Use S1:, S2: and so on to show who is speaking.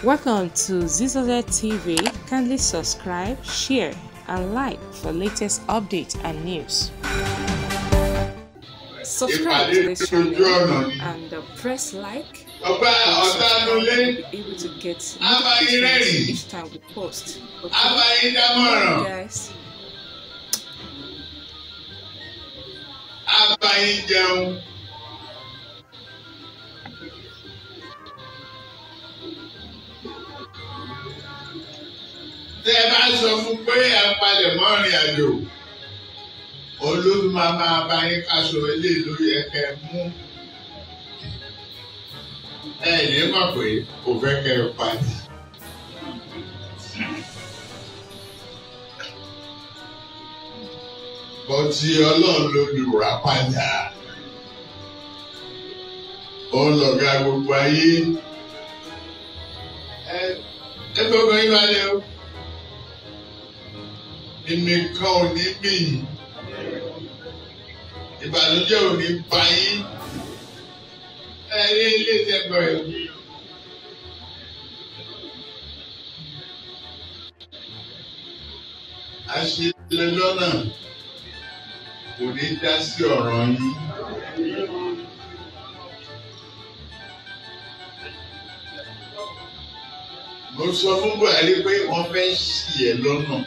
S1: Welcome to Zisodel TV. Kindly subscribe, share, and like for latest updates and news. Subscribe to this channel and press like. So you'll be able to get notifications each time we post. Okay, guys.
S2: Tẹ́ ẹ bá sọ fún pé ẹ palẹ̀ mọ́ ìrìn àjò olóòtú máa bá yín kaṣọ ilé lórí ẹ̀kẹ́ mú ẹ ní mọ̀ pé kò fẹ́ kẹ́ ẹ pàdé. Bọ́tí ọlọ́run ló lù rà padà ó lọ̀gá gbogbo ayé ẹ gbogbo yín wá lé o. Ìnìkan ò ní bì yín, ìbànújẹ́ ò ní bá yín, ẹ̀rí ilé ìtẹ́gbọ̀ ẹ̀. Àṣìlẹ̀ lọ́nà kò ní dá sí ọ̀ràn yín. Mo sọ fún Buhari pé wọ́n fẹ́ ṣì ẹ́ lọ́nà.